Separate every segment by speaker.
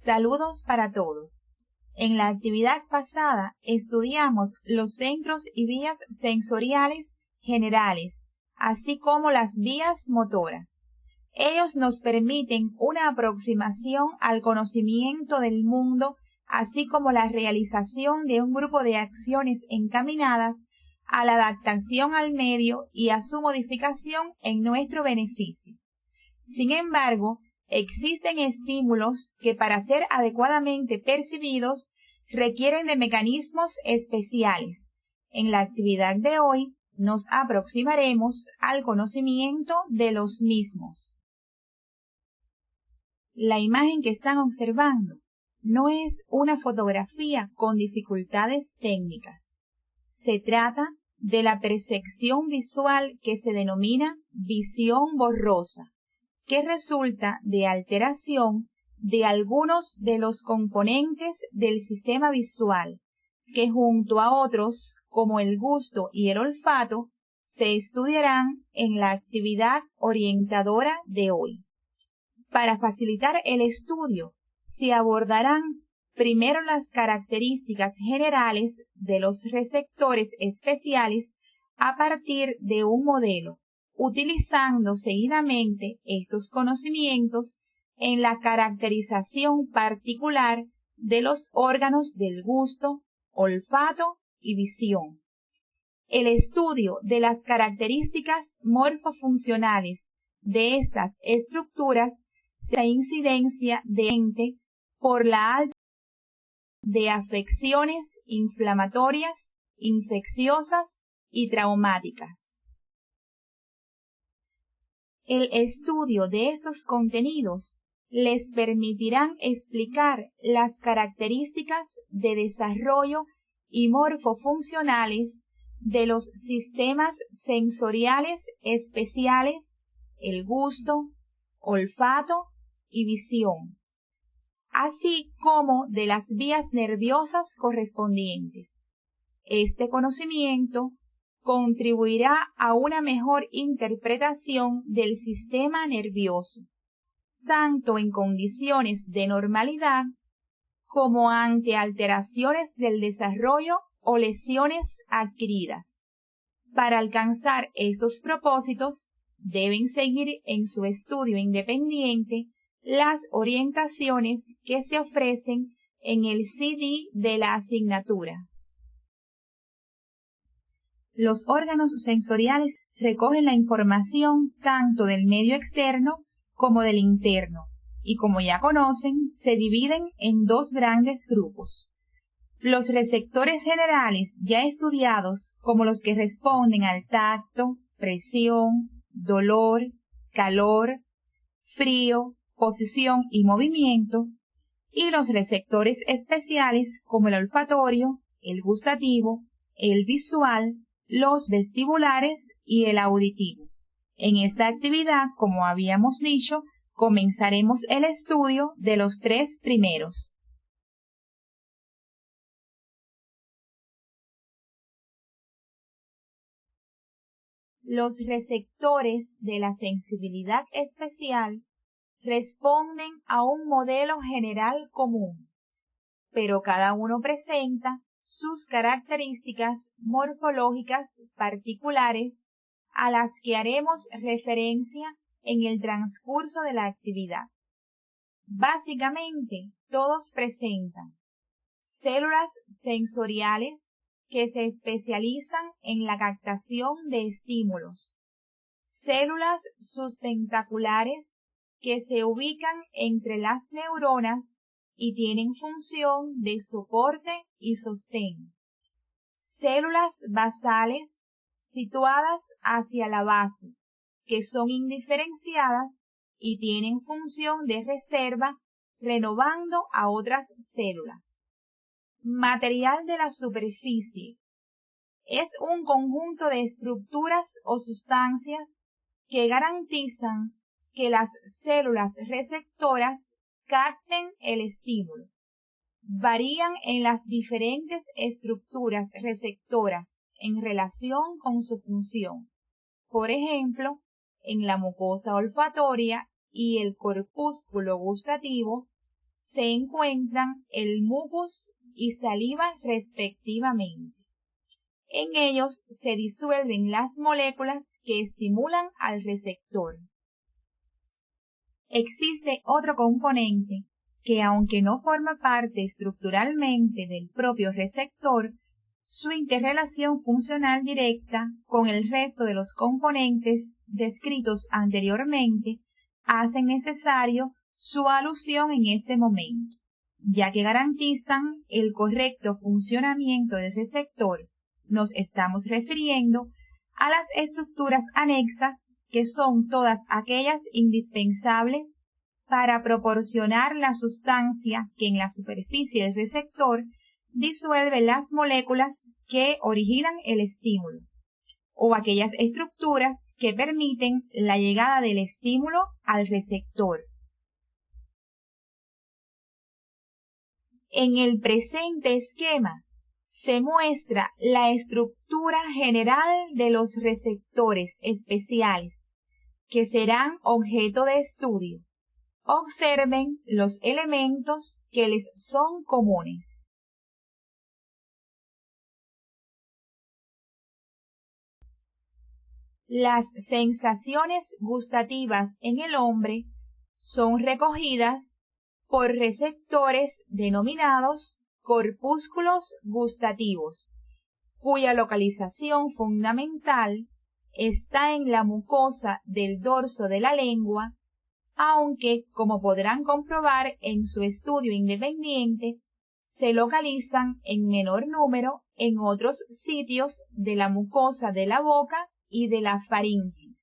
Speaker 1: Saludos para todos. En la actividad pasada estudiamos los centros y vías sensoriales generales, así como las vías motoras. Ellos nos permiten una aproximación al conocimiento del mundo, así como la realización de un grupo de acciones encaminadas a la adaptación al medio y a su modificación en nuestro beneficio. Sin embargo, existen estímulos que para ser adecuadamente percibidos requieren de mecanismos especiales. En la actividad de hoy nos aproximaremos al conocimiento de los mismos. La imagen que están observando no es una fotografía con dificultades técnicas. Se trata de la percepción visual que se denomina visión borrosa, que resulta de alteración de algunos de los componentes del sistema visual, que junto a otros, como el gusto y el olfato, se estudiarán en la actividad orientadora de hoy. Para facilitar el estudio, se abordarán primero las características generales de los receptores especiales a partir de un modelo, utilizando seguidamente estos conocimientos en la caracterización particular de los órganos del gusto, olfato y visión. El estudio de las características morfofuncionales de estas estructuras se incidencia por la alta de afecciones inflamatorias, infecciosas y traumáticas. El estudio de estos contenidos les permitirán explicar las características de desarrollo y morfofuncionales de los sistemas sensoriales especiales, el gusto, olfato y visión, así como de las vías nerviosas correspondientes. Este conocimiento contribuirá a una mejor interpretación del sistema nervioso, tanto en condiciones de normalidad como ante alteraciones del desarrollo o lesiones adquiridas. Para alcanzar estos propósitos, deben seguir en su estudio independiente las orientaciones que se ofrecen en el CD de la asignatura. Los órganos sensoriales recogen la información tanto del medio externo como del interno y, como ya conocen, se dividen en dos grandes grupos. Los receptores generales ya estudiados, como los que responden al tacto, presión, dolor, calor, frío, posición y movimiento, y los receptores especiales como el olfatorio, el gustativo, el visual, los vestibulares y el auditivo. En esta actividad, como habíamos dicho, comenzaremos el estudio de los tres primeros. Los receptores de la sensibilidad especial responden a un modelo general común, pero cada uno presenta sus características morfológicas particulares a las que haremos referencia en el transcurso de la actividad. Básicamente, todos presentan células sensoriales que se especializan en la captación de estímulos, células sustentaculares que se ubican entre las neuronas y tienen función de soporte y sostén, células basales situadas hacia la base, que son indiferenciadas y tienen función de reserva, renovando a otras células. Material de la superficie es un conjunto de estructuras o sustancias que garantizan que las células receptoras capten el estímulo. Varían en las diferentes estructuras receptoras en relación con su función. Por ejemplo, en la mucosa olfatoria y el corpúsculo gustativo se encuentran el mucus y saliva respectivamente. En ellos se disuelven las moléculas que estimulan al receptor. Existe otro componente que, aunque no forma parte estructuralmente del propio receptor, su interrelación funcional directa con el resto de los componentes descritos anteriormente hacen necesario su alusión en este momento, ya que garantizan el correcto funcionamiento del receptor. Nos estamos refiriendo a las estructuras anexas, que son todas aquellas indispensables para proporcionar la sustancia que en la superficie del receptor disuelve las moléculas que originan el estímulo, o aquellas estructuras que permiten la llegada del estímulo al receptor. En el presente esquema se muestra la estructura general de los receptores especiales que serán objeto de estudio. Observen los elementos que les son comunes. Las sensaciones gustativas en el hombre son recogidas por receptores denominados corpúsculos gustativos, cuya localización fundamental está en la mucosa del dorso de la lengua, aunque, como podrán comprobar en su estudio independiente, se localizan en menor número en otros sitios de la mucosa de la boca y de la faringe.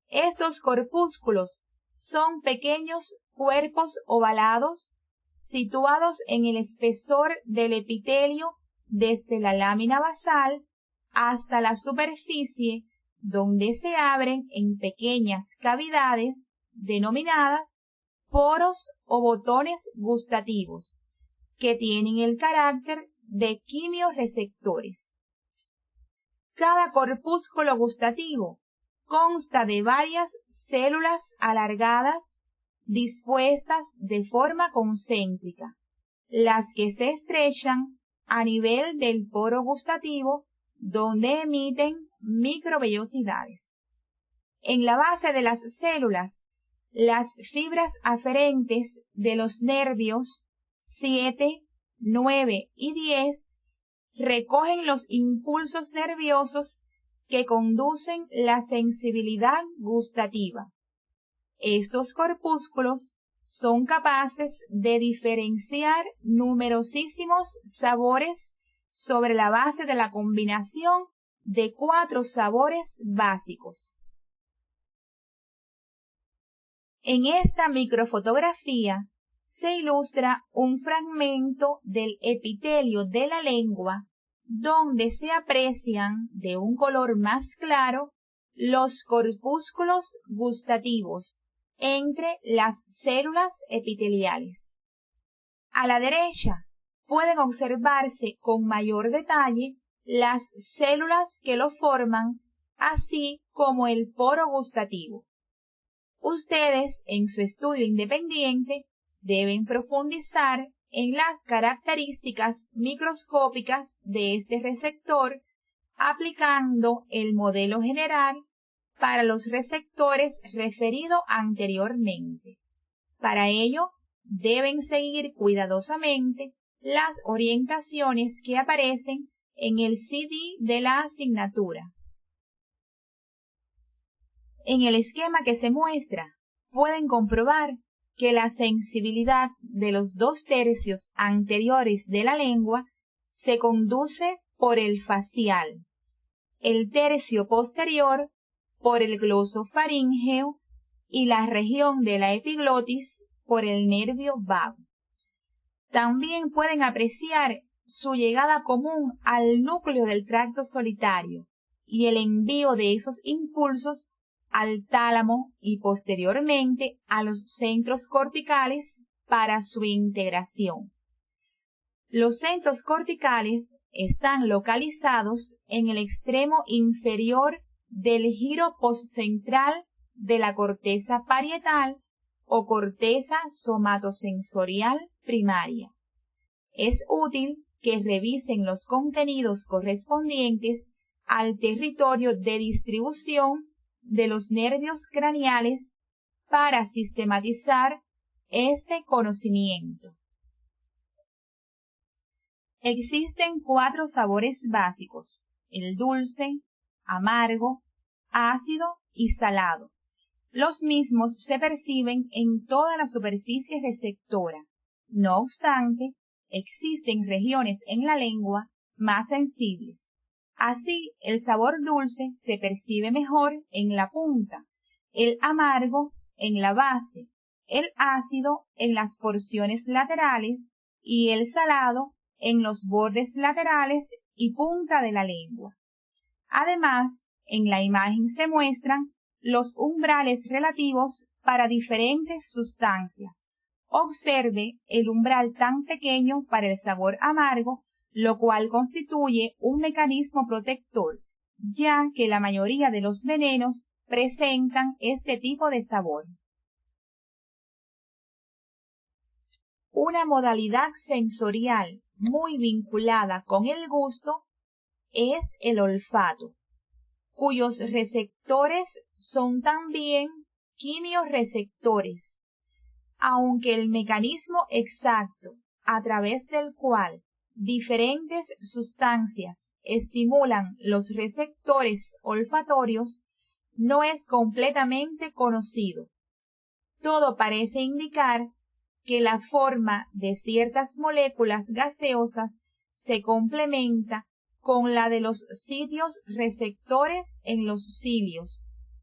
Speaker 1: Estos corpúsculos son pequeños cuerpos ovalados situados en el espesor del epitelio desde la lámina basal hasta la superficie, donde se abren en pequeñas cavidades denominadas poros o botones gustativos, que tienen el carácter de quimioreceptores. Cada corpúsculo gustativo consta de varias células alargadas dispuestas de forma concéntrica, las que se estrechan a nivel del poro gustativo, donde emiten microvellosidades. En la base de las células, las fibras aferentes de los nervios 7, 9 y 10 recogen los impulsos nerviosos que conducen la sensibilidad gustativa. Estos corpúsculos son capaces de diferenciar numerosísimos sabores sobre la base de la combinación de 4 sabores básicos. En esta microfotografía se ilustra un fragmento del epitelio de la lengua donde se aprecian de un color más claro los corpúsculos gustativos entre las células epiteliales. A la derecha pueden observarse con mayor detalle las células que lo forman, así como el poro gustativo. Ustedes, en su estudio independiente, deben profundizar en las características microscópicas de este receptor, aplicando el modelo general para los receptores referido anteriormente. Para ello, deben seguir cuidadosamente las orientaciones que aparecen en el CD de la asignatura. En el esquema que se muestra, pueden comprobar que la sensibilidad de los 2/3 anteriores de la lengua se conduce por el facial, el tercio posterior por el glosofaríngeo y la región de la epiglotis por el nervio vago. También pueden apreciar su llegada común al núcleo del tracto solitario y el envío de esos impulsos al tálamo y posteriormente a los centros corticales para su integración. Los centros corticales están localizados en el extremo inferior del giro postcentral de la corteza parietal o corteza somatosensorial primaria. Es útil que revisen los contenidos correspondientes al territorio de distribución de los nervios craneales para sistematizar este conocimiento. Existen 4 sabores básicos: el dulce, amargo, ácido y salado. Los mismos se perciben en toda la superficie receptora. No obstante, existen regiones en la lengua más sensibles. Así, el sabor dulce se percibe mejor en la punta, el amargo en la base, el ácido en las porciones laterales y el salado en los bordes laterales y punta de la lengua. Además, en la imagen se muestran los umbrales relativos para diferentes sustancias. Observe el umbral tan pequeño para el sabor amargo, lo cual constituye un mecanismo protector, ya que la mayoría de los venenos presentan este tipo de sabor. Una modalidad sensorial muy vinculada con el gusto es el olfato, cuyos receptores son también quimiorreceptores, aunque el mecanismo exacto a través del cual diferentes sustancias estimulan los receptores olfatorios no es completamente conocido. Todo parece indicar que la forma de ciertas moléculas gaseosas se complementa con la de los sitios receptores en los cilios,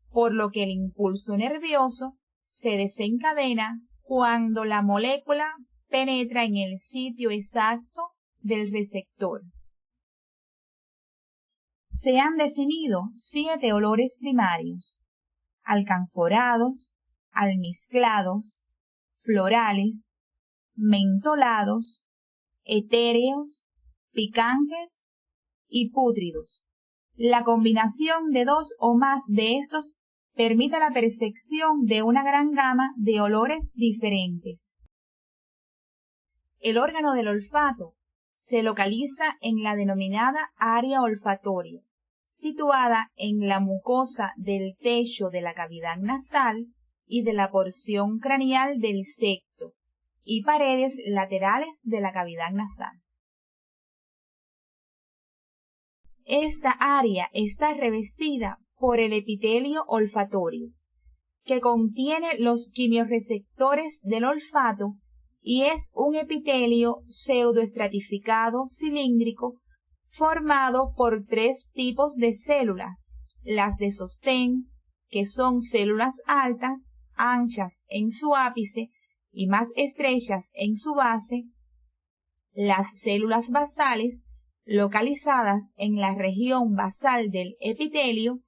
Speaker 1: por lo que el impulso nervioso se desencadena cuando la molécula penetra en el sitio exacto del receptor. Se han definido 7 olores primarios: alcanforados, almizclados, florales, mentolados, etéreos, picantes y pútridos. La combinación de 2 o más de estos permite la percepción de una gran gama de olores diferentes. El órgano del olfato se localiza en la denominada área olfatoria, situada en la mucosa del techo de la cavidad nasal y de la porción craneal del septo y paredes laterales de la cavidad nasal. Esta área está revestida por el epitelio olfatorio, que contiene los quimiorreceptores del olfato y es un epitelio pseudoestratificado cilíndrico formado por 3 tipos de células: las de sostén, que son células altas, anchas en su ápice y más estrechas en su base; las células basales, localizadas en la región basal del epitelio;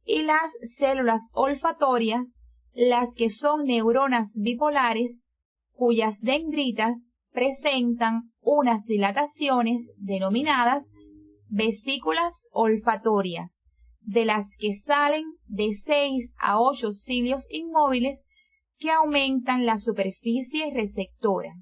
Speaker 1: y las células olfatorias, las que son neuronas bipolares, cuyas dendritas presentan unas dilataciones denominadas vesículas olfatorias, de las que salen de 6 a 8 cilios inmóviles que aumentan la superficie receptora.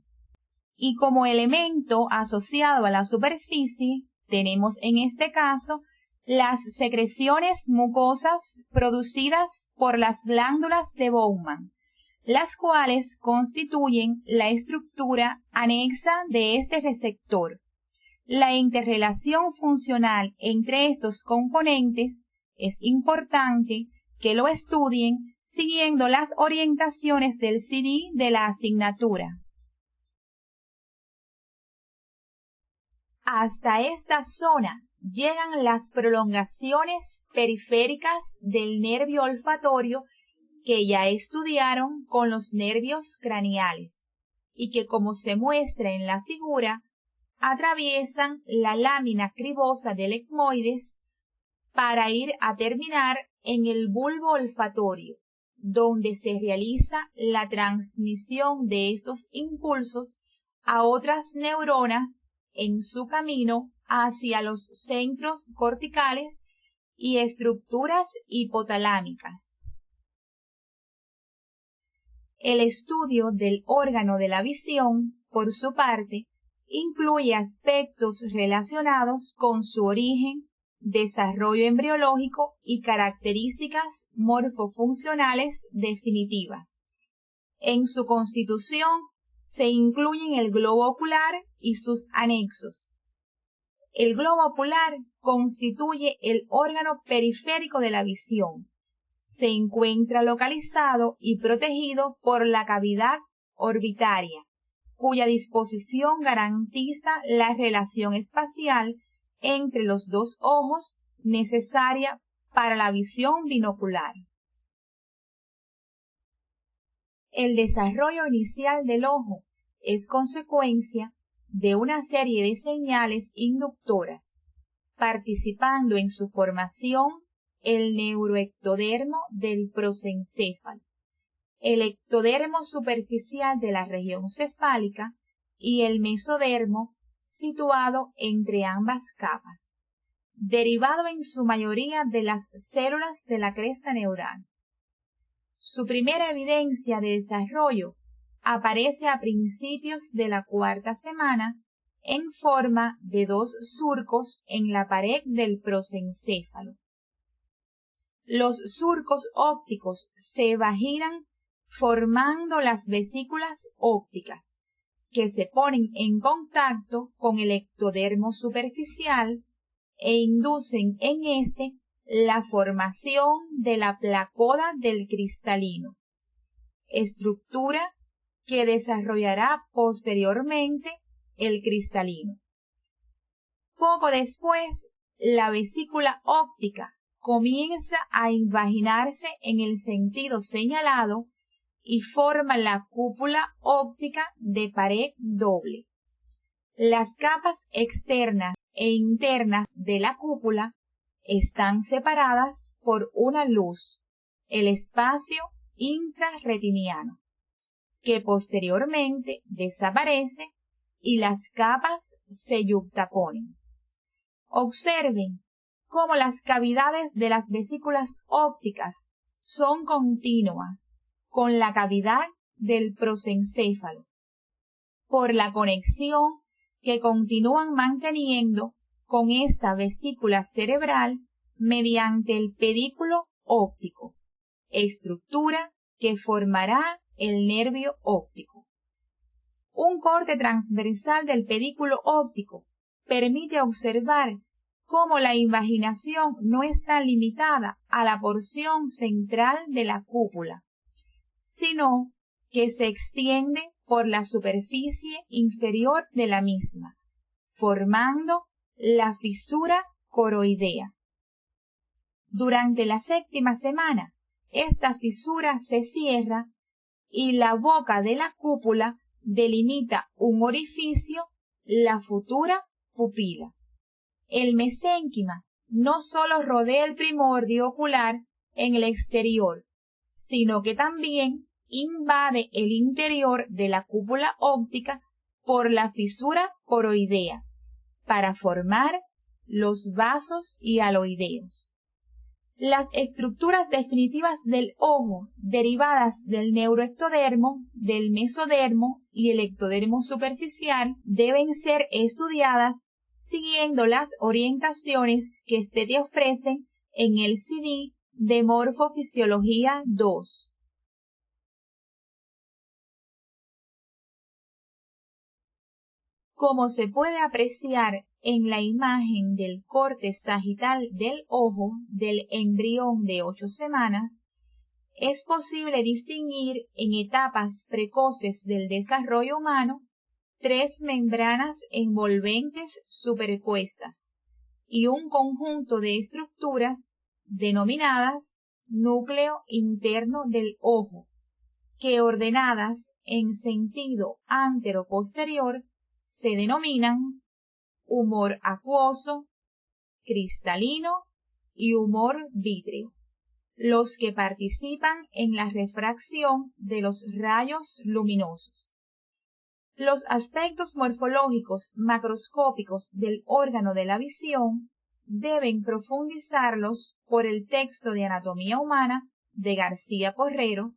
Speaker 1: Y como elemento asociado a la superficie, tenemos en este caso las secreciones mucosas producidas por las glándulas de Bowman, las cuales constituyen la estructura anexa de este receptor. La interrelación funcional entre estos componentes es importante que lo estudien siguiendo las orientaciones del CD de la asignatura. Hasta esta zona llegan las prolongaciones periféricas del nervio olfatorio que ya estudiaron con los nervios craneales y que, como se muestra en la figura, atraviesan la lámina cribosa del etmoides para ir a terminar en el bulbo olfatorio, donde se realiza la transmisión de estos impulsos a otras neuronas en su camino hacia los centros corticales y estructuras hipotalámicas. El estudio del órgano de la visión, por su parte, incluye aspectos relacionados con su origen, desarrollo embriológico y características morfofuncionales definitivas. En su constitución se incluyen el globo ocular y sus anexos. El globo ocular constituye el órgano periférico de la visión. Se encuentra localizado y protegido por la cavidad orbitaria, cuya disposición garantiza la relación espacial entre los dos ojos necesaria para la visión binocular. El desarrollo inicial del ojo es consecuencia de una serie de señales inductoras, participando en su formación el neuroectodermo del prosencéfalo, el ectodermo superficial de la región cefálica y el mesodermo situado entre ambas capas, derivado en su mayoría de las células de la cresta neural. Su primera evidencia de desarrollo aparece a principios de la cuarta semana en forma de 2 surcos en la pared del prosencéfalo. Los surcos ópticos se vaginan formando las vesículas ópticas, que se ponen en contacto con el ectodermo superficial e inducen en este la formación de la placoda del cristalino, estructura que desarrollará posteriormente el cristalino. Poco después, la vesícula óptica comienza a invaginarse en el sentido señalado y forma la cúpula óptica de pared doble. Las capas externas e internas de la cúpula están separadas por una luz, el espacio intrarretiniano, que posteriormente desaparece y las capas se yuxtaponen. Observen cómo las cavidades de las vesículas ópticas son continuas con la cavidad del prosencéfalo, por la conexión que continúan manteniendo con esta vesícula cerebral mediante el pedículo óptico, estructura que formará el nervio óptico. Un corte transversal del pedículo óptico permite observar cómo la invaginación no está limitada a la porción central de la cúpula, sino que se extiende por la superficie inferior de la misma, formando la fisura coroidea. Durante la 7ª semana, esta fisura se cierra y la boca de la cúpula delimita un orificio, la futura pupila. El mesénquima no solo rodea el primordio ocular en el exterior, sino que también invade el interior de la cúpula óptica por la fisura coroidea para formar los vasos hialoideos. Las estructuras definitivas del ojo, derivadas del neuroectodermo, del mesodermo y el ectodermo superficial, deben ser estudiadas siguiendo las orientaciones que se te ofrecen en el CD de Morfofisiología 2. Como se puede apreciar en la imagen del corte sagital del ojo del embrión de 8 semanas, es posible distinguir en etapas precoces del desarrollo humano 3 membranas envolventes superpuestas y un conjunto de estructuras denominadas núcleo interno del ojo, que ordenadas en sentido antero-posterior se denominan humor acuoso, cristalino y humor vítreo, los que participan en la refracción de los rayos luminosos. Los aspectos morfológicos macroscópicos del órgano de la visión deben profundizarlos por el texto de Anatomía Humana de García Porrero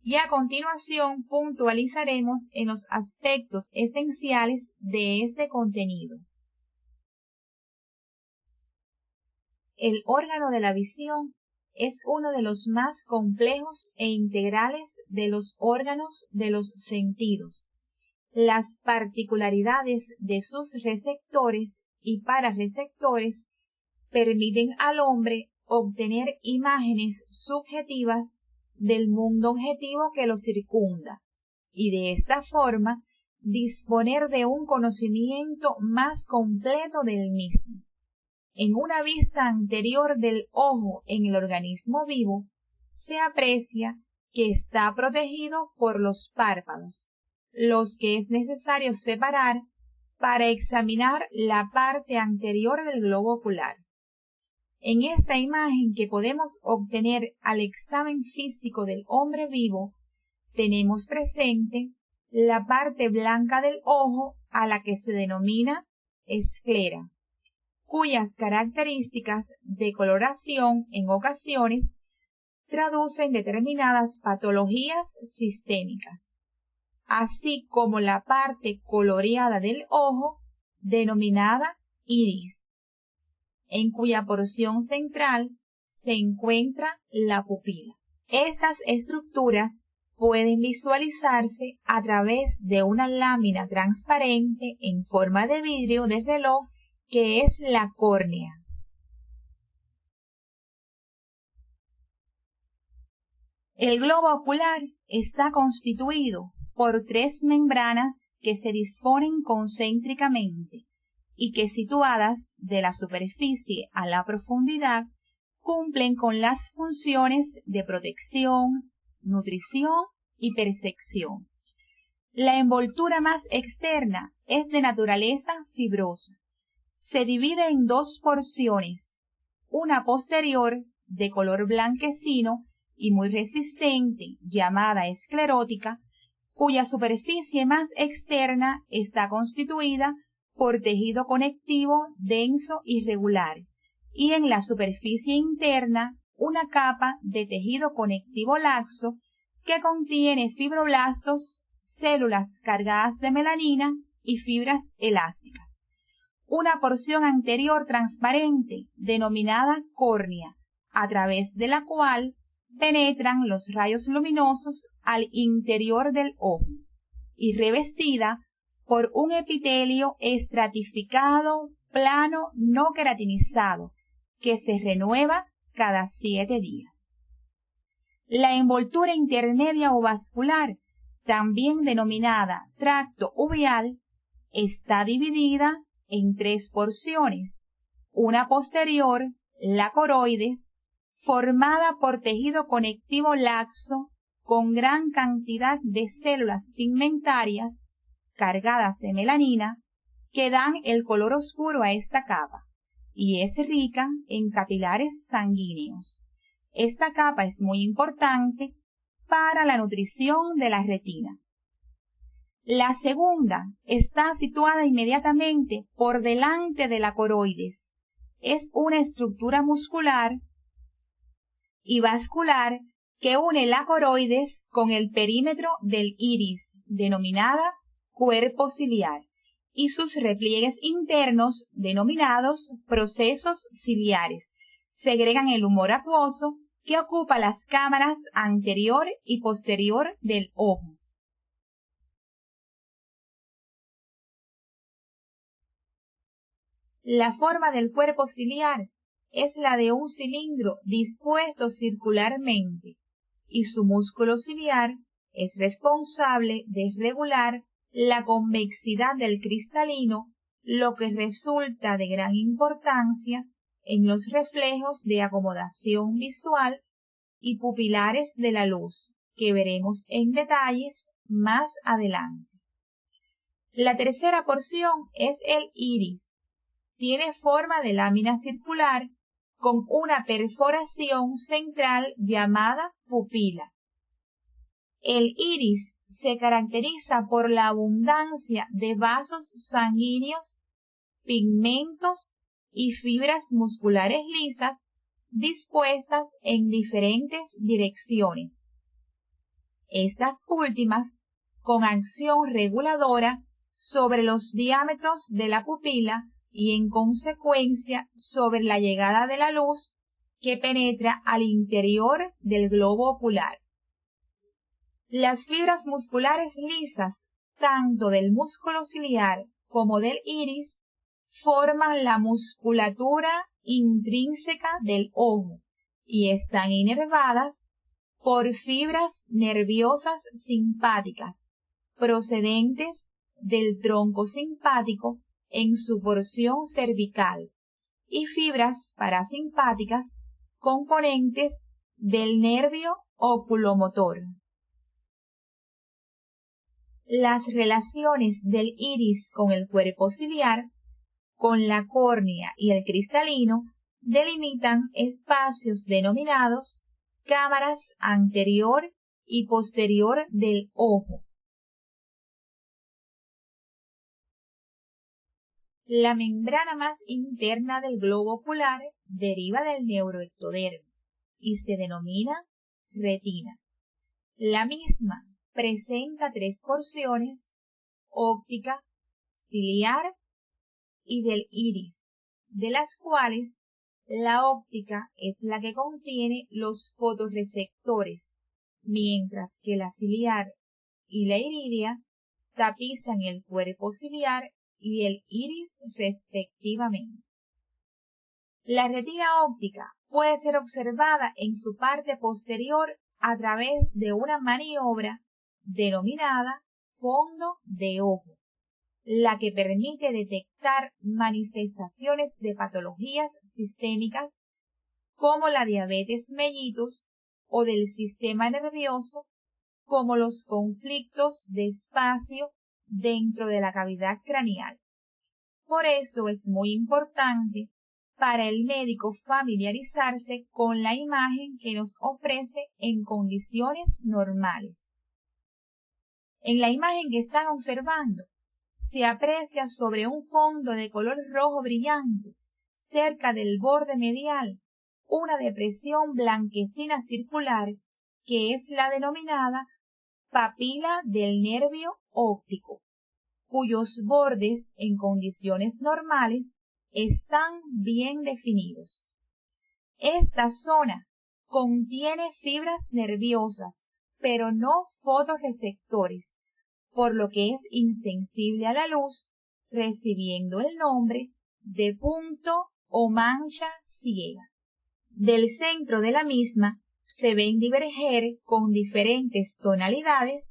Speaker 1: y a continuación puntualizaremos en los aspectos esenciales de este contenido. El órgano de la visión es uno de los más complejos e integrales de los órganos de los sentidos. Las particularidades de sus receptores y parareceptores permiten al hombre obtener imágenes subjetivas del mundo objetivo que lo circunda y de esta forma disponer de un conocimiento más completo del mismo. En una vista anterior del ojo en el organismo vivo, se aprecia que está protegido por los párpados, los que es necesario separar para examinar la parte anterior del globo ocular. En esta imagen que podemos obtener al examen físico del hombre vivo, tenemos presente la parte blanca del ojo a la que se denomina esclera, cuyas características de coloración en ocasiones traducen determinadas patologías sistémicas, así como la parte coloreada del ojo denominada iris, en cuya porción central se encuentra la pupila. Estas estructuras pueden visualizarse a través de una lámina transparente en forma de vidrio de reloj que es la córnea. El globo ocular está constituido por 3 membranas que se disponen concéntricamente y que, situadas de la superficie a la profundidad, cumplen con las funciones de protección, nutrición y percepción. La envoltura más externa es de naturaleza fibrosa. Se divide en 2 porciones, una posterior de color blanquecino y muy resistente, llamada esclerótica, cuya superficie más externa está constituida por tejido conectivo denso y regular, y en la superficie interna una capa de tejido conectivo laxo que contiene fibroblastos, células cargadas de melanina y fibras elásticas. Una porción anterior transparente denominada córnea, a través de la cual penetran los rayos luminosos al interior del ojo, y revestida por un epitelio estratificado, plano, no queratinizado, que se renueva cada 7 días. La envoltura intermedia o vascular, también denominada tracto uveal, está dividida en 3 porciones, una posterior, la coroides, formada por tejido conectivo laxo con gran cantidad de células pigmentarias cargadas de melanina que dan el color oscuro a esta capa y es rica en capilares sanguíneos. Esta capa es muy importante para la nutrición de la retina. La segunda está situada inmediatamente por delante de la coroides. Es una estructura muscular y vascular que une la coroides con el perímetro del iris, denominada cuerpo ciliar, y sus repliegues internos, denominados procesos ciliares, segregan el humor acuoso que ocupa las cámaras anterior y posterior del ojo. La forma del cuerpo ciliar es la de un cilindro dispuesto circularmente, y su músculo ciliar es responsable de regular la convexidad del cristalino, lo que resulta de gran importancia en los reflejos de acomodación visual y pupilares de la luz, que veremos en detalles más adelante. La tercera porción es el iris. Tiene forma de lámina circular con una perforación central llamada pupila. El iris se caracteriza por la abundancia de vasos sanguíneos, pigmentos y fibras musculares lisas dispuestas en diferentes direcciones. estas últimas con acción reguladora sobre los diámetros de la pupila y en consecuencia sobre la llegada de la luz que penetra al interior del globo ocular. Las fibras musculares lisas, tanto del músculo ciliar como del iris, forman la musculatura intrínseca del ojo y están inervadas por fibras nerviosas simpáticas procedentes del tronco simpático en su porción cervical y fibras parasimpáticas componentes del nervio oculomotor. Las relaciones del iris con el cuerpo ciliar, con la córnea y el cristalino, delimitan espacios denominados cámaras anterior y posterior del ojo. La membrana más interna del globo ocular deriva del neuroectodermo y se denomina retina. La misma presenta 3 porciones: óptica, ciliar y del iris, de las cuales la óptica es la que contiene los fotorreceptores, mientras que la ciliar y la iridia tapizan el cuerpo ciliar y el iris respectivamente. La retina óptica puede ser observada en su parte posterior a través de una maniobra denominada fondo de ojo, la que permite detectar manifestaciones de patologías sistémicas como la diabetes mellitus o del sistema nervioso, como los conflictos de espacio dentro de la cavidad craneal. Por eso es muy importante para el médico familiarizarse con la imagen que nos ofrece en condiciones normales. En la imagen que están observando, se aprecia sobre un fondo de color rojo brillante, cerca del borde medial, una depresión blanquecina circular que es la denominada papila del nervio óptico, cuyos bordes en condiciones normales están bien definidos. Esta zona contiene fibras nerviosas, pero no fotorreceptores, por lo que es insensible a la luz, recibiendo el nombre de punto o mancha ciega. Del centro de la misma se ven diverger con diferentes tonalidades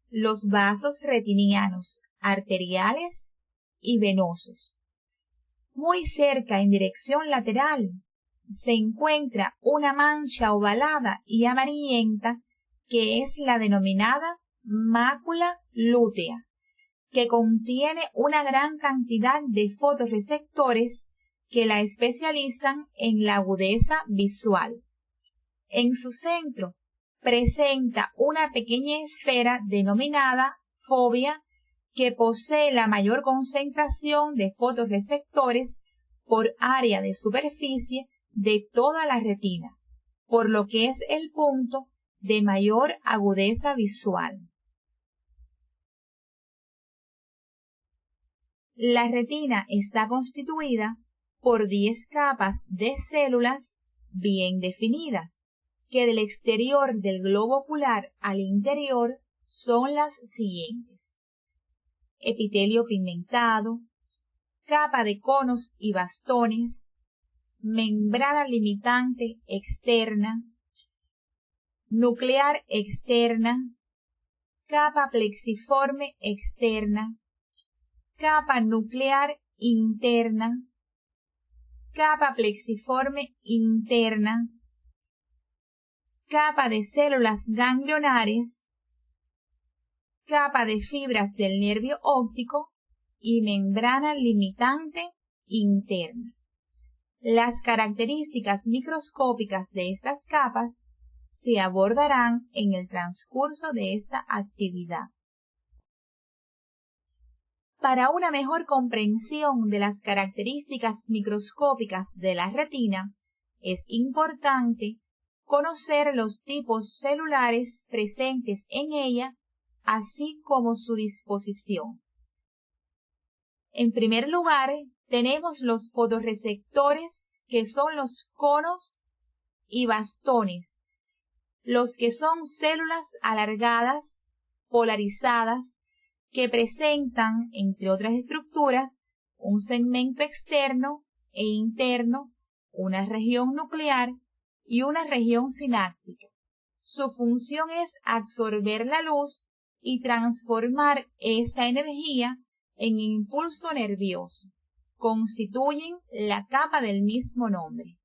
Speaker 1: los vasos retinianos, arteriales y venosos. Muy cerca, en dirección lateral, se encuentra una mancha ovalada y amarillenta que es la denominada mácula lútea, que contiene una gran cantidad de fotorreceptores que la especializan en la agudeza visual. En su centro presenta una pequeña esfera denominada fóvea que posee la mayor concentración de fotorreceptores por área de superficie de toda la retina, por lo que es el punto de mayor agudeza visual. La retina está constituida por 10 capas de células bien definidas, que del exterior del globo ocular al interior son las siguientes: epitelio pigmentado, capa de conos y bastones, membrana limitante externa, nuclear externa, capa plexiforme externa, capa nuclear interna, capa plexiforme interna, capa de células ganglionares, capa de fibras del nervio óptico y membrana limitante interna. Las características microscópicas de estas capas se abordarán en el transcurso de esta actividad. Para una mejor comprensión de las características microscópicas de la retina, es importante conocer los tipos celulares presentes en ella, así como su disposición. En primer lugar, tenemos los fotorreceptores, que son los conos y bastones, los que son células alargadas, polarizadas, que presentan, entre otras estructuras, un segmento externo e interno, una región nuclear y una región sináptica. Su función es absorber la luz y transformar esa energía en impulso nervioso. Constituyen la capa del mismo nombre.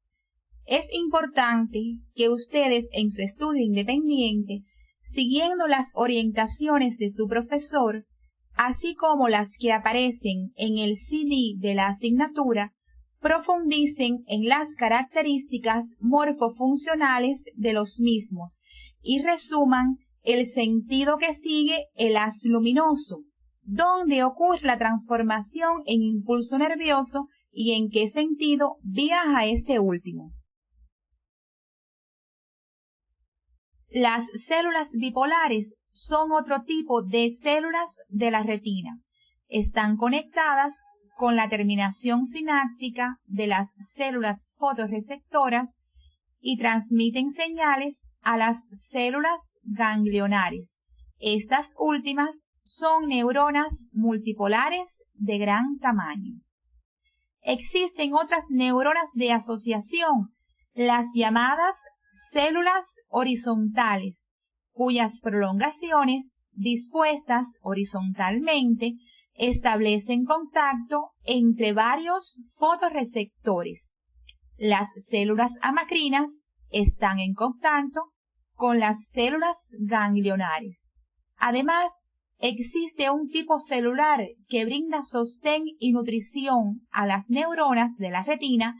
Speaker 1: Es importante que ustedes en su estudio independiente, siguiendo las orientaciones de su profesor, así como las que aparecen en el CD de la asignatura, profundicen en las características morfofuncionales de los mismos y resuman el sentido que sigue el haz luminoso, dónde ocurre la transformación en impulso nervioso y en qué sentido viaja este último. Las células bipolares son otro tipo de células de la retina. Están conectadas con la terminación sináptica de las células fotorreceptoras y transmiten señales a las células ganglionares. Estas últimas son neuronas multipolares de gran tamaño. Existen otras neuronas de asociación, las llamadas células horizontales, cuyas prolongaciones, dispuestas horizontalmente, establecen contacto entre varios fotorreceptores. Las células amacrinas están en contacto con las células ganglionares. Además, existe un tipo celular que brinda sostén y nutrición a las neuronas de la retina,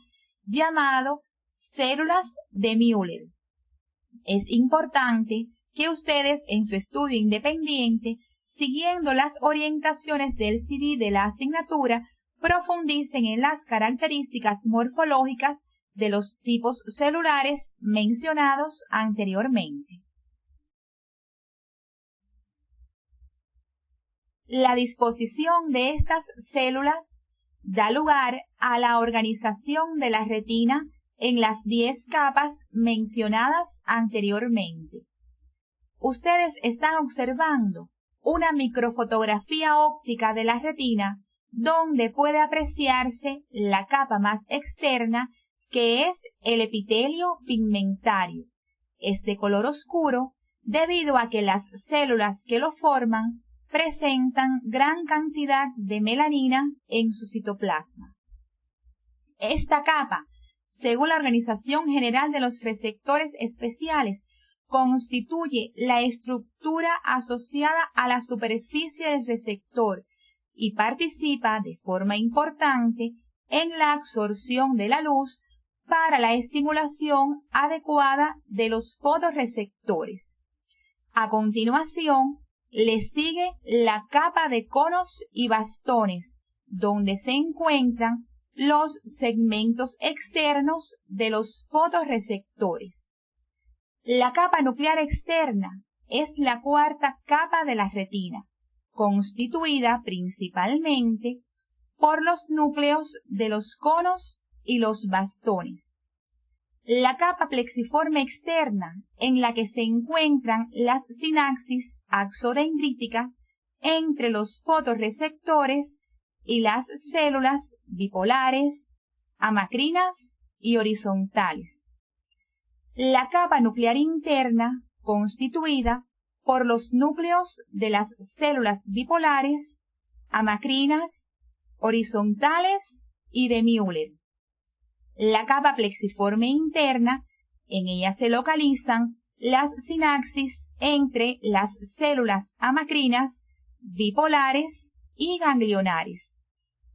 Speaker 1: llamado células de Müller. Es importante que ustedes en su estudio independiente, siguiendo las orientaciones del CD de la asignatura, profundicen en las características morfológicas de los tipos celulares mencionados anteriormente. La disposición de estas células da lugar a la organización de la retina en las 10 capas mencionadas anteriormente. Ustedes están observando una microfotografía óptica de la retina donde puede apreciarse la capa más externa, que es el epitelio pigmentario. Es de color oscuro debido a que las células que lo forman presentan gran cantidad de melanina en su citoplasma. Esta capa, según la Organización General de los Receptores Especiales, constituye la estructura asociada a la superficie del receptor y participa de forma importante en la absorción de la luz para la estimulación adecuada de los fotorreceptores. A continuación, le sigue la capa de conos y bastones, donde se encuentran los segmentos externos de los fotorreceptores. La capa nuclear externa es la cuarta capa de la retina, constituida principalmente por los núcleos de los conos y los bastones. La capa plexiforme externa, en la que se encuentran las sinapsis axodendríticas entre los fotorreceptores y las células bipolares, amacrinas y horizontales. La capa nuclear interna, constituida por los núcleos de las células bipolares, amacrinas, horizontales y de Müller. La capa plexiforme interna, en ella se localizan las sinapsis entre las células amacrinas, bipolares y ganglionares.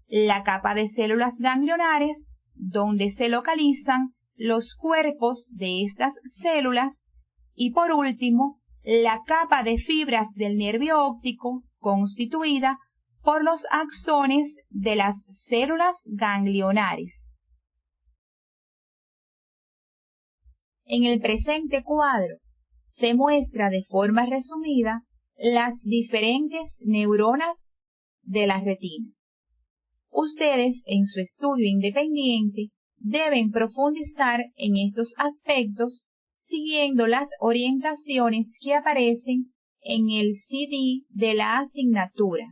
Speaker 1: La capa de células ganglionares, donde se localizan los cuerpos de estas células, y por último, la capa de fibras del nervio óptico, constituida por los axones de las células ganglionares. En el presente cuadro se muestra de forma resumida las diferentes neuronas de la retina. Ustedes, en su estudio independiente, deben profundizar en estos aspectos siguiendo las orientaciones que aparecen en el CD de la asignatura.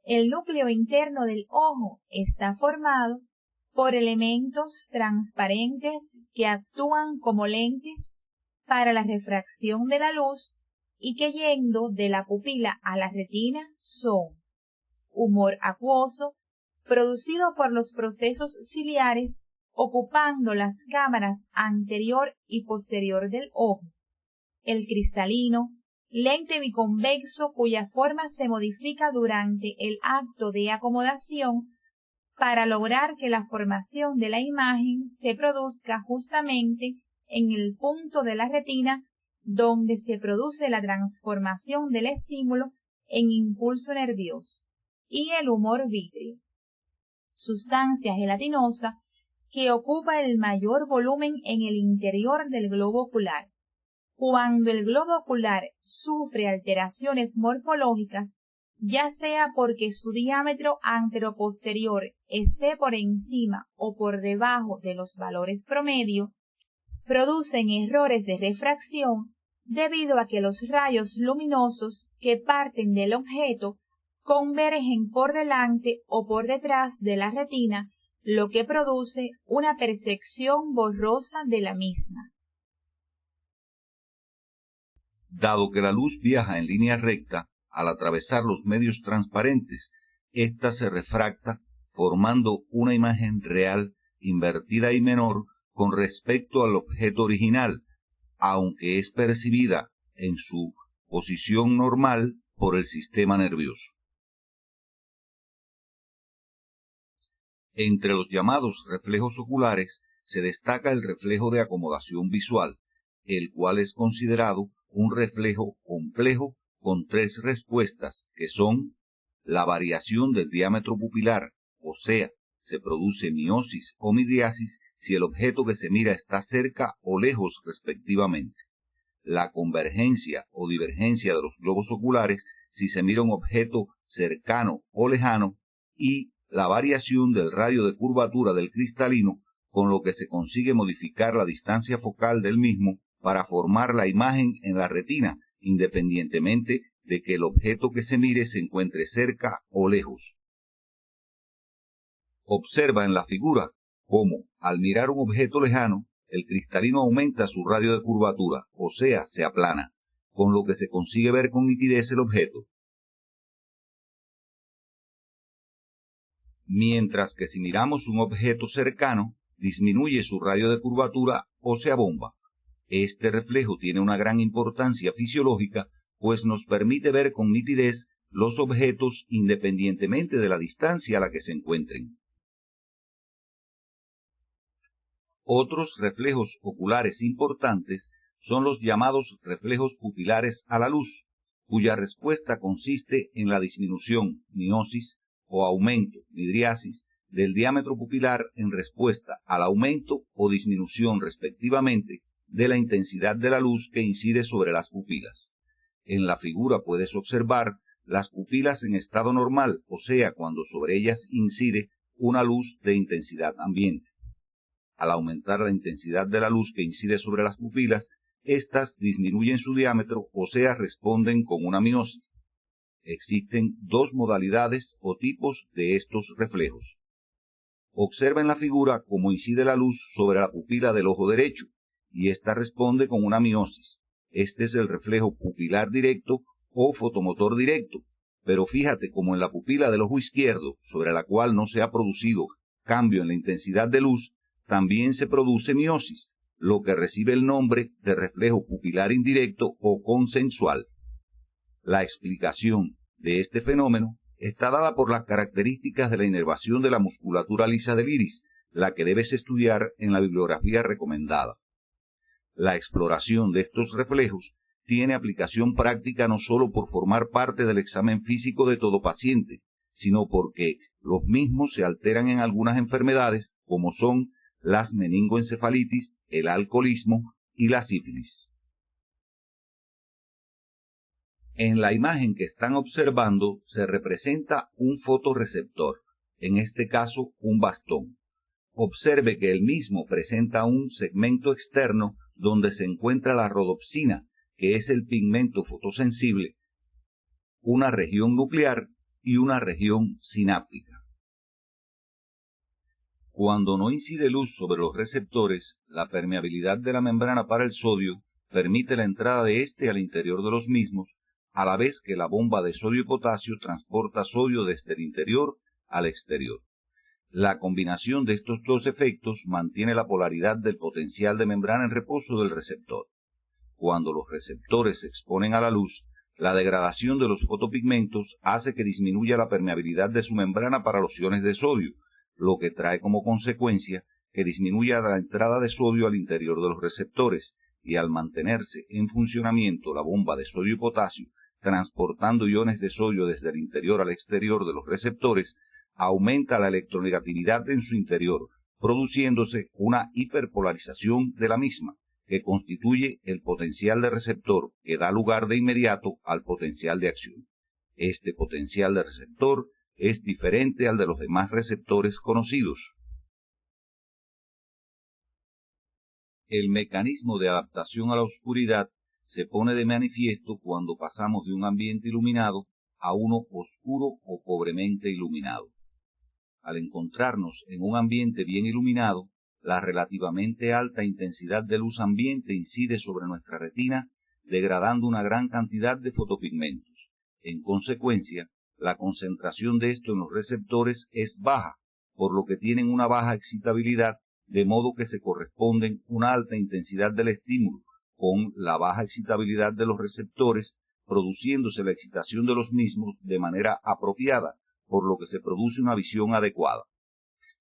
Speaker 1: El núcleo interno del ojo está formado por elementos transparentes que actúan como lentes para la refracción de la luz y que yendo de la pupila a la retina son humor acuoso, producido por los procesos ciliares ocupando las cámaras anterior y posterior del ojo, el cristalino, lente biconvexo cuya forma se modifica durante el acto de acomodación para lograr que la formación de la imagen se produzca justamente en el punto de la retina donde se produce la transformación del estímulo en impulso nervioso, y el humor vítreo, sustancia gelatinosa que ocupa el mayor volumen en el interior del globo ocular. Cuando el globo ocular sufre alteraciones morfológicas, ya sea porque su diámetro anteroposterior esté por encima o por debajo de los valores promedio, producen errores de refracción debido a que los rayos luminosos que parten del objeto convergen por delante o por detrás de la retina, lo que produce una percepción borrosa de la misma.
Speaker 2: Dado que la luz viaja en línea recta, al atravesar los medios transparentes, ésta se refracta formando una imagen real invertida y menor con respecto al objeto original, aunque es percibida en su posición normal por el sistema nervioso. Entre los llamados reflejos oculares se destaca el reflejo de acomodación visual, el cual es considerado un reflejo complejo con tres respuestas, que son la variación del diámetro pupilar, o sea, se produce miosis o midriasis si el objeto que se mira está cerca o lejos respectivamente, la convergencia o divergencia de los globos oculares si se mira un objeto cercano o lejano, y la variación del radio de curvatura del cristalino, con lo que se consigue modificar la distancia focal del mismo para formar la imagen en la retina, independientemente de que el objeto que se mire se encuentre cerca o lejos. Observa en la figura cómo, al mirar un objeto lejano, el cristalino aumenta su radio de curvatura, o sea, se aplana, con lo que se consigue ver con nitidez el objeto. Mientras que si miramos un objeto cercano, disminuye su radio de curvatura o se abomba. Este reflejo tiene una gran importancia fisiológica, pues nos permite ver con nitidez los objetos independientemente de la distancia a la que se encuentren. Otros reflejos oculares importantes son los llamados reflejos pupilares a la luz, cuya respuesta consiste en la disminución, miosis o aumento, midriasis, del diámetro pupilar en respuesta al aumento o disminución respectivamente de la intensidad de la luz que incide sobre las pupilas. En la figura puedes observar las pupilas en estado normal, o sea, cuando sobre ellas incide una luz de intensidad ambiente. Al aumentar la intensidad de la luz que incide sobre las pupilas, éstas disminuyen su diámetro, o sea, responden con una miosis. Existen dos modalidades o tipos de estos reflejos. Observa en la figura cómo incide la luz sobre la pupila del ojo derecho, y ésta responde con una miosis. Este es el reflejo pupilar directo o fotomotor directo, pero fíjate cómo en la pupila del ojo izquierdo, sobre la cual no se ha producido cambio en la intensidad de luz, también se produce miosis, lo que recibe el nombre de reflejo pupilar indirecto o consensual. La explicación de este fenómeno está dada por las características de la inervación de la musculatura lisa del iris, la que debes estudiar en la bibliografía recomendada. La exploración de estos reflejos tiene aplicación práctica no solo por formar parte del examen físico de todo paciente, sino porque los mismos se alteran en algunas enfermedades, como son las meningoencefalitis, el alcoholismo y la sífilis. En la imagen que están observando se representa un fotorreceptor, en este caso un bastón. Observe que el mismo presenta un segmento externo donde se encuentra la rodopsina, que es el pigmento fotosensible, una región nuclear y una región sináptica. Cuando no incide luz sobre los receptores, la permeabilidad de la membrana para el sodio permite la entrada de éste al interior de los mismos, a la vez que la bomba de sodio y potasio transporta sodio desde el interior al exterior. La combinación de estos dos efectos mantiene la polaridad del potencial de membrana en reposo del receptor. Cuando los receptores se exponen a la luz, la degradación de los fotopigmentos hace que disminuya la permeabilidad de su membrana para los iones de sodio, lo que trae como consecuencia que disminuya la entrada de sodio al interior de los receptores, y al mantenerse en funcionamiento la bomba de sodio y potasio, transportando iones de sodio desde el interior al exterior de los receptores, aumenta la electronegatividad en su interior, produciéndose una hiperpolarización de la misma, que constituye el potencial de receptor que da lugar de inmediato al potencial de acción. Este potencial de receptor es diferente al de los demás receptores conocidos. El mecanismo de adaptación a la oscuridad se pone de manifiesto cuando pasamos de un ambiente iluminado a uno oscuro o pobremente iluminado. Al encontrarnos en un ambiente bien iluminado, la relativamente alta intensidad de luz ambiente incide sobre nuestra retina, degradando una gran cantidad de fotopigmentos. En consecuencia, la concentración de esto en los receptores es baja, por lo que tienen una baja excitabilidad, de modo que se corresponden una alta intensidad del estímulo con la baja excitabilidad de los receptores, produciéndose la excitación de los mismos de manera apropiada, por lo que se produce una visión adecuada.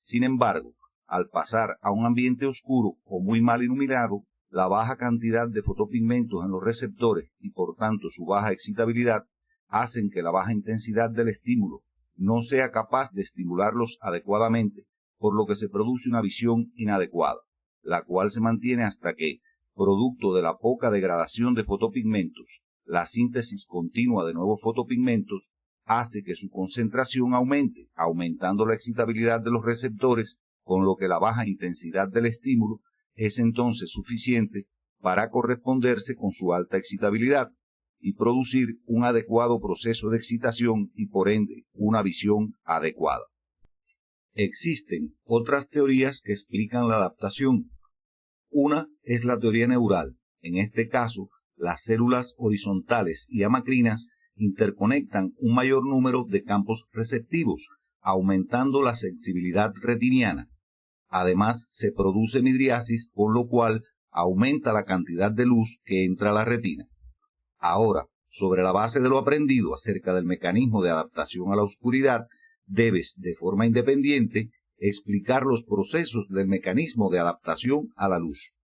Speaker 2: Sin embargo, al pasar a un ambiente oscuro o muy mal iluminado, la baja cantidad de fotopigmentos en los receptores y por tanto su baja excitabilidad hacen que la baja intensidad del estímulo no sea capaz de estimularlos adecuadamente, por lo que se produce una visión inadecuada, la cual se mantiene hasta que, producto de la poca degradación de fotopigmentos, la síntesis continua de nuevos fotopigmentos hace que su concentración aumente, aumentando la excitabilidad de los receptores, con lo que la baja intensidad del estímulo es entonces suficiente para corresponderse con su alta excitabilidad y producir un adecuado proceso de excitación y por ende una visión adecuada. Existen otras teorías que explican la adaptación. Una es la teoría neural. En este caso, las células horizontales y amacrinas interconectan un mayor número de campos receptivos, aumentando la sensibilidad retiniana. Además, se produce midriasis, con lo cual aumenta la cantidad de luz que entra a la retina. Ahora, sobre la base de lo aprendido acerca del mecanismo de adaptación a la oscuridad, debes, de forma independiente, explicar los procesos del mecanismo de adaptación a la luz.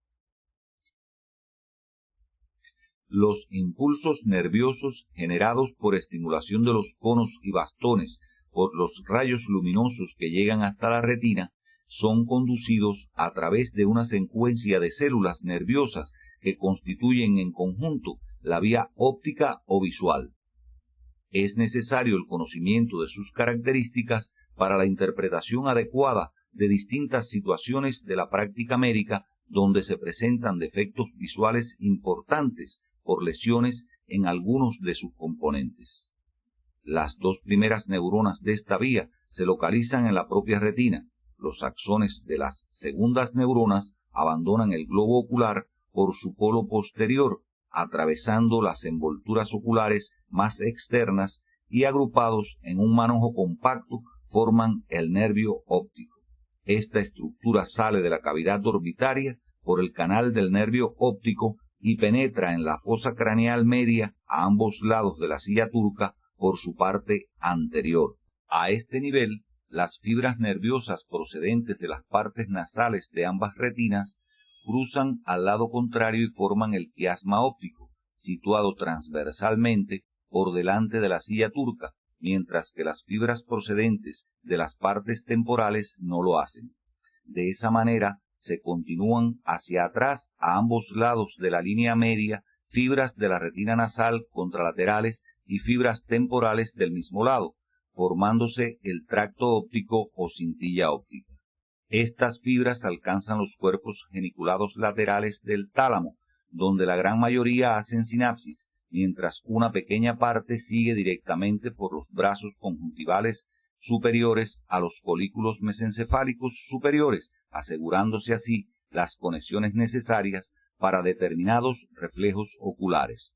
Speaker 2: Los impulsos nerviosos generados por estimulación de los conos y bastones por los rayos luminosos que llegan hasta la retina son conducidos a través de una secuencia de células nerviosas que constituyen en conjunto la vía óptica o visual. Es necesario el conocimiento de sus características para la interpretación adecuada de distintas situaciones de la práctica médica donde se presentan defectos visuales importantes por lesiones en algunos de sus componentes. Las dos primeras neuronas de esta vía se localizan en la propia retina. Los axones de las segundas neuronas abandonan el globo ocular por su polo posterior, atravesando las envolturas oculares más externas y agrupados en un manojo compacto forman el nervio óptico. Esta estructura sale de la cavidad orbitaria por el canal del nervio óptico y penetra en la fosa craneal media a ambos lados de la silla turca por su parte anterior. A este nivel, las fibras nerviosas procedentes de las partes nasales de ambas retinas cruzan al lado contrario y forman el quiasma óptico, situado transversalmente por delante de la silla turca, mientras que las fibras procedentes de las partes temporales no lo hacen. De esa manera se continúan hacia atrás a ambos lados de la línea media fibras de la retina nasal contralaterales y fibras temporales del mismo lado, formándose el tracto óptico o cintilla óptica. Estas fibras alcanzan los cuerpos geniculados laterales del tálamo, donde la gran mayoría hacen sinapsis, mientras una pequeña parte sigue directamente por los brazos conjuntivales superiores a los colículos mesencefálicos superiores, asegurándose así las conexiones necesarias para determinados reflejos oculares.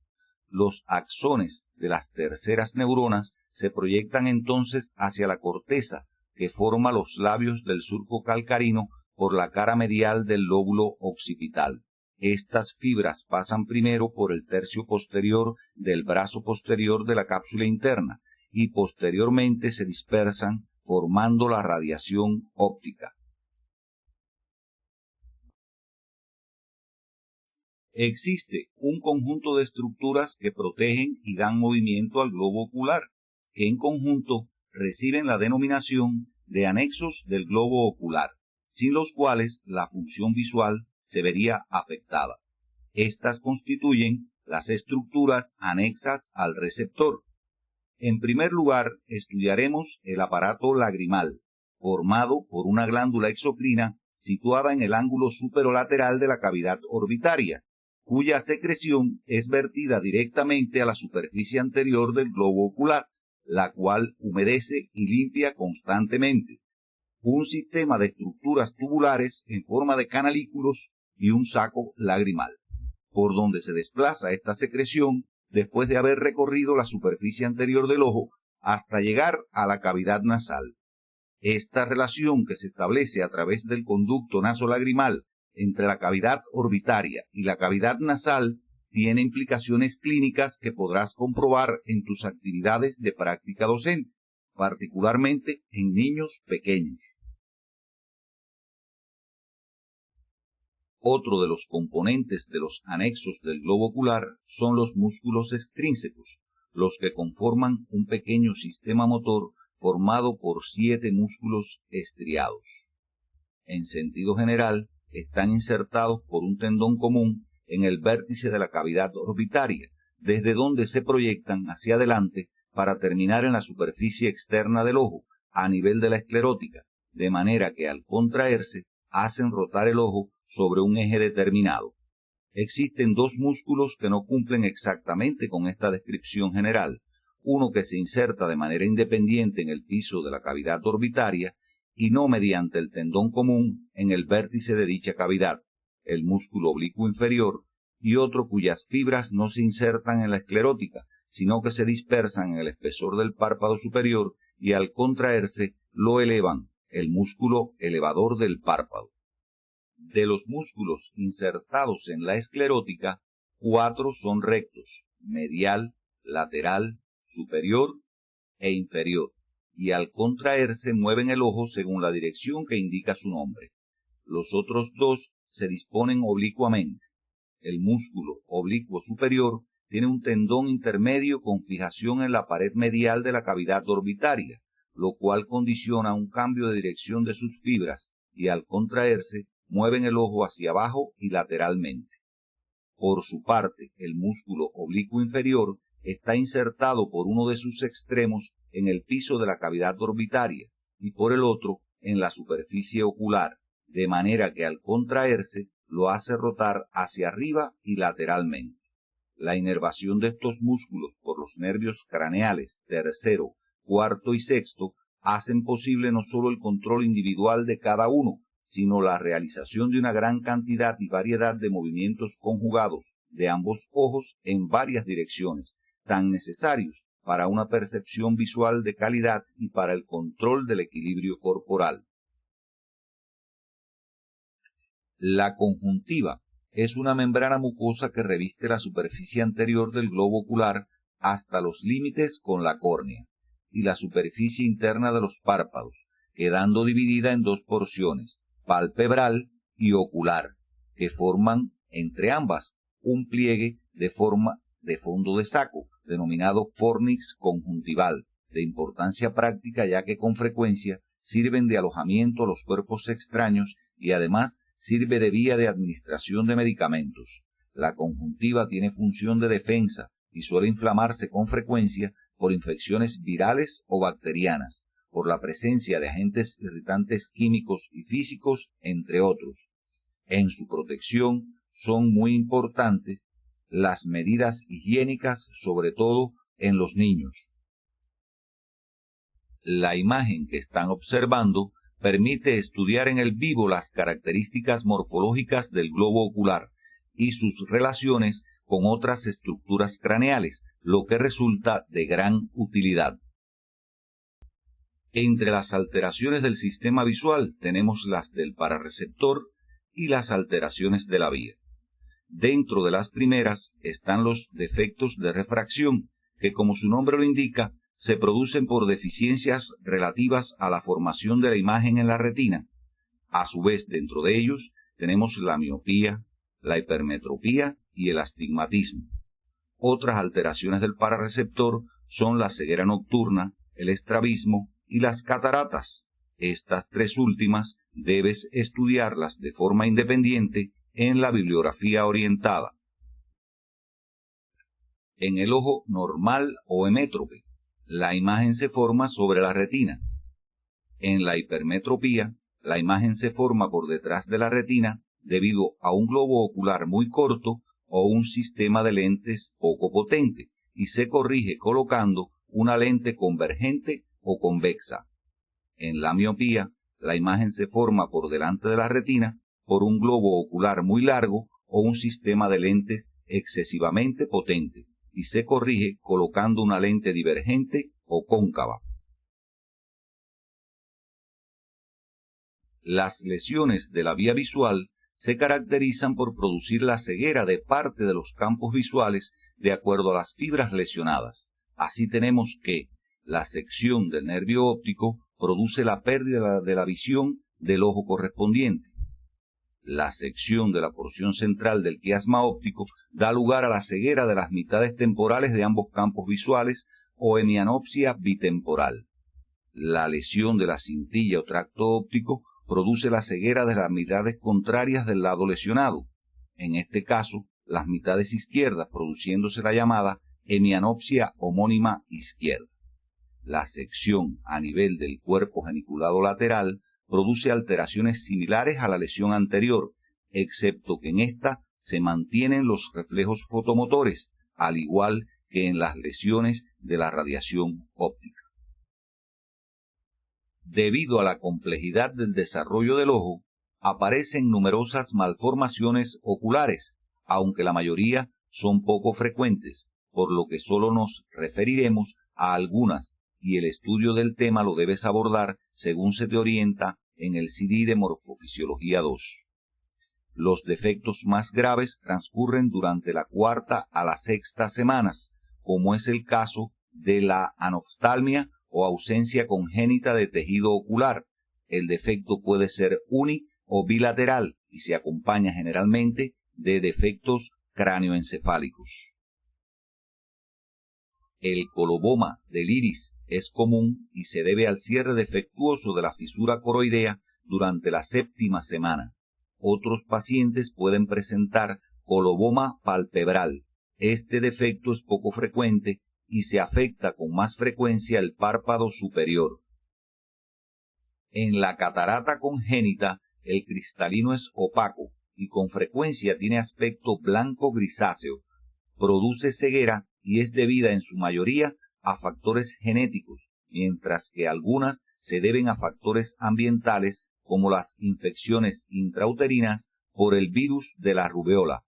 Speaker 2: Los axones de las terceras neuronas se proyectan entonces hacia la corteza, que forma los labios del surco calcarino por la cara medial del lóbulo occipital. Estas fibras pasan primero por el tercio posterior del brazo posterior de la cápsula interna y posteriormente se dispersan formando la radiación óptica. Existe un conjunto de estructuras que protegen y dan movimiento al globo ocular, que en conjunto reciben la denominación de anexos del globo ocular, sin los cuales la función visual se vería afectada. Estas constituyen las estructuras anexas al receptor. En primer lugar, estudiaremos el aparato lagrimal, formado por una glándula exocrina situada en el ángulo superolateral de la cavidad orbitaria, cuya secreción es vertida directamente a la superficie anterior del globo ocular, la cual humedece y limpia constantemente. Un sistema de estructuras tubulares en forma de canalículos y un saco lagrimal, por donde se desplaza esta secreción después de haber recorrido la superficie anterior del ojo hasta llegar a la cavidad nasal. Esta relación que se establece a través del conducto nasolagrimal entre la cavidad orbitaria y la cavidad nasal tiene implicaciones clínicas que podrás comprobar en tus actividades de práctica docente, particularmente en niños pequeños. Otro de los componentes de los anexos del globo ocular son los músculos extrínsecos, los que conforman un pequeño sistema motor formado por 7 músculos estriados. En sentido general, están insertados por un tendón común en el vértice de la cavidad orbitaria, desde donde se proyectan hacia adelante para terminar en la superficie externa del ojo, a nivel de la esclerótica, de manera que al contraerse hacen rotar el ojo sobre un eje determinado. Existen 2 músculos que no cumplen exactamente con esta descripción general, uno que se inserta de manera independiente en el piso de la cavidad orbitaria y no mediante el tendón común en el vértice de dicha cavidad, el músculo oblicuo inferior, y otro cuyas fibras no se insertan en la esclerótica, sino que se dispersan en el espesor del párpado superior y al contraerse lo elevan, el músculo elevador del párpado. De los músculos insertados en la esclerótica, 4 son rectos, medial, lateral, superior e inferior, y al contraerse mueven el ojo según la dirección que indica su nombre. Los otros 2 se disponen oblicuamente. El músculo oblicuo superior tiene un tendón intermedio con fijación en la pared medial de la cavidad orbitaria, lo cual condiciona un cambio de dirección de sus fibras y al contraerse mueven el ojo hacia abajo y lateralmente. Por su parte, el músculo oblicuo inferior está insertado por uno de sus extremos en el piso de la cavidad orbitaria y por el otro en la superficie ocular, de manera que al contraerse lo hace rotar hacia arriba y lateralmente. La inervación de estos músculos por los nervios craneales tercero, cuarto y sexto hacen posible no solo el control individual de cada uno, sino la realización de una gran cantidad y variedad de movimientos conjugados de ambos ojos en varias direcciones, tan necesarios para una percepción visual de calidad y para el control del equilibrio corporal. La conjuntiva es una membrana mucosa que reviste la superficie anterior del globo ocular hasta los límites con la córnea y la superficie interna de los párpados, quedando dividida en 2 porciones, palpebral y ocular, que forman entre ambas un pliegue de forma de fondo de saco, denominado fornix conjuntival, de importancia práctica ya que con frecuencia sirven de alojamiento a los cuerpos extraños y además sirve de vía de administración de medicamentos. La conjuntiva tiene función de defensa y suele inflamarse con frecuencia por infecciones virales o bacterianas, por la presencia de agentes irritantes químicos y físicos, entre otros. En su protección son muy importantes las medidas higiénicas, sobre todo en los niños. La imagen que están observando permite estudiar en el vivo las características morfológicas del globo ocular y sus relaciones con otras estructuras craneales, lo que resulta de gran utilidad. Entre las alteraciones del sistema visual tenemos las del pararreceptor y las alteraciones de la vía. Dentro de las primeras están los defectos de refracción, que como su nombre lo indica, se producen por deficiencias relativas a la formación de la imagen en la retina. A su vez, dentro de ellos tenemos la miopía, la hipermetropía y el astigmatismo. Otras alteraciones del pararreceptor son la ceguera nocturna, el estrabismo y las cataratas. Estas tres últimas debes estudiarlas de forma independiente en la bibliografía orientada. En el ojo normal o hemétrope, la imagen se forma sobre la retina. En la hipermetropía, la imagen se forma por detrás de la retina debido a un globo ocular muy corto o un sistema de lentes poco potente y se corrige colocando una lente convergente o convexa. En la miopía, la imagen se forma por delante de la retina por un globo ocular muy largo o un sistema de lentes excesivamente potente y se corrige colocando una lente divergente o cóncava. Las lesiones de la vía visual se caracterizan por producir la ceguera de parte de los campos visuales de acuerdo a las fibras lesionadas. Así tenemos que la sección del nervio óptico produce la pérdida de la visión del ojo correspondiente. La sección de la porción central del quiasma óptico da lugar a la ceguera de las mitades temporales de ambos campos visuales o hemianopsia bitemporal. La lesión de la cintilla o tracto óptico produce la ceguera de las mitades contrarias del lado lesionado, en este caso las mitades izquierdas, produciéndose la llamada hemianopsia homónima izquierda. La sección a nivel del cuerpo geniculado lateral produce alteraciones similares a la lesión anterior, excepto que en esta se mantienen los reflejos fotomotores, al igual que en las lesiones de la radiación óptica. Debido a la complejidad del desarrollo del ojo, aparecen numerosas malformaciones oculares, aunque la mayoría son poco frecuentes, por lo que solo nos referiremos a algunas, y el estudio del tema lo debes abordar según se te orienta en el CD de Morfofisiología 2. Los defectos más graves transcurren durante la cuarta a la sexta semanas, como es el caso de la anoftalmia o ausencia congénita de tejido ocular. El defecto puede ser uni o bilateral y se acompaña generalmente de defectos cráneoencefálicos. El coloboma del iris es común y se debe al cierre defectuoso de la fisura coroidea durante la séptima semana. Otros pacientes pueden presentar coloboma palpebral. Este defecto es poco frecuente y se afecta con más frecuencia el párpado superior. En la catarata congénita, el cristalino es opaco y con frecuencia tiene aspecto blanco grisáceo. Produce ceguera y es debida en su mayoría a factores genéticos, mientras que algunas se deben a factores ambientales como las infecciones intrauterinas por el virus de la rubeola.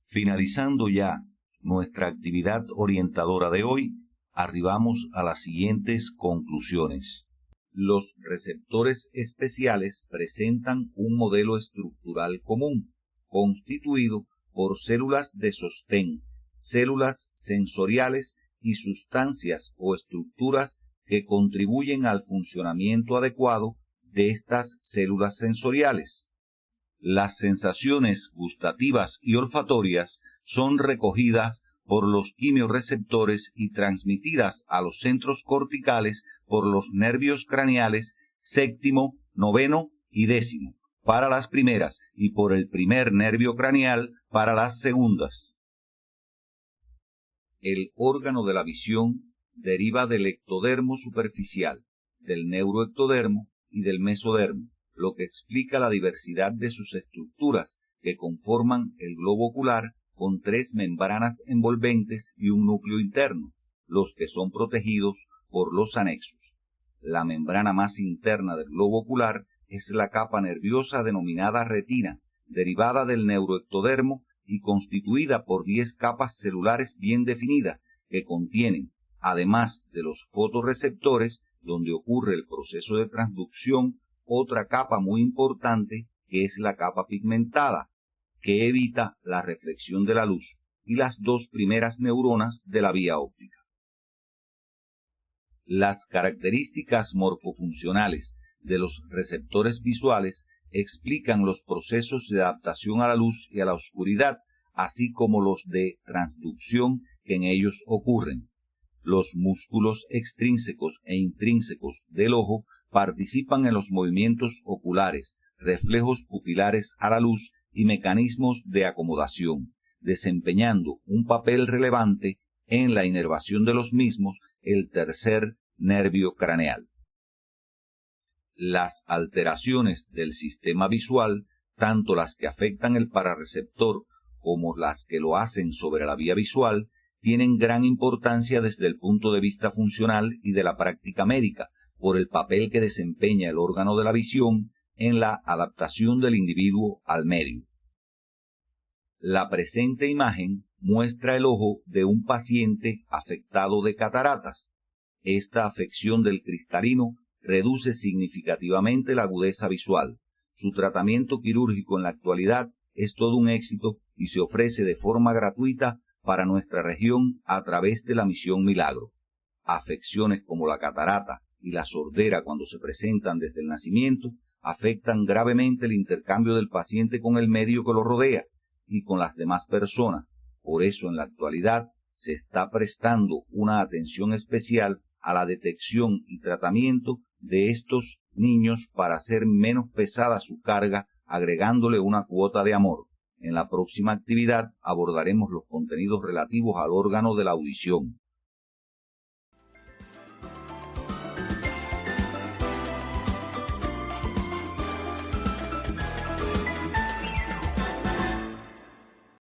Speaker 2: Finalizando ya nuestra actividad orientadora de hoy, arribamos a las siguientes conclusiones. Los receptores especiales presentan un modelo estructural común, constituido por células de sostén, células sensoriales y sustancias o estructuras que contribuyen al funcionamiento adecuado de estas células sensoriales. Las sensaciones gustativas y olfatorias son recogidas por los quimiorreceptores y transmitidas a los centros corticales por los nervios craneales séptimo, noveno y décimo para las primeras y por el primer nervio craneal para las segundas. El órgano de la visión deriva del ectodermo superficial, del neuroectodermo y del mesodermo, lo que explica la diversidad de sus estructuras que conforman el globo ocular con 3 membranas envolventes y un núcleo interno, los que son protegidos por los anexos. La membrana más interna del globo ocular es la capa nerviosa denominada retina, derivada del neuroectodermo y constituida por 10 capas celulares bien definidas que contienen, además de los fotorreceptores, donde ocurre el proceso de transducción, otra capa muy importante que es la capa pigmentada, que evita la reflexión de la luz, y las 2 primeras neuronas de la vía óptica. Las características morfofuncionales de los receptores visuales explican los procesos de adaptación a la luz y a la oscuridad, así como los de transducción que en ellos ocurren. Los músculos extrínsecos e intrínsecos del ojo participan en los movimientos oculares, reflejos pupilares a la luz y mecanismos de acomodación, desempeñando un papel relevante en la inervación de los mismos, el tercer nervio craneal. Las alteraciones del sistema visual, tanto las que afectan el parareceptor como las que lo hacen sobre la vía visual, tienen gran importancia desde el punto de vista funcional y de la práctica médica, por el papel que desempeña el órgano de la visión en la adaptación del individuo al medio. La presente imagen muestra el ojo de un paciente afectado de cataratas. Esta afección del cristalino reduce significativamente la agudeza visual. Su tratamiento quirúrgico en la actualidad es todo un éxito y se ofrece de forma gratuita para nuestra región a través de la Misión Milagro. Afecciones como la catarata y la sordera, cuando se presentan desde el nacimiento, afectan gravemente el intercambio del paciente con el medio que lo rodea y con las demás personas. Por eso, en la actualidad, se está prestando una atención especial a la detección y tratamiento de estos niños para hacer menos pesada su carga, agregándole una cuota de amor. En la próxima actividad abordaremos los contenidos relativos al órgano de la audición.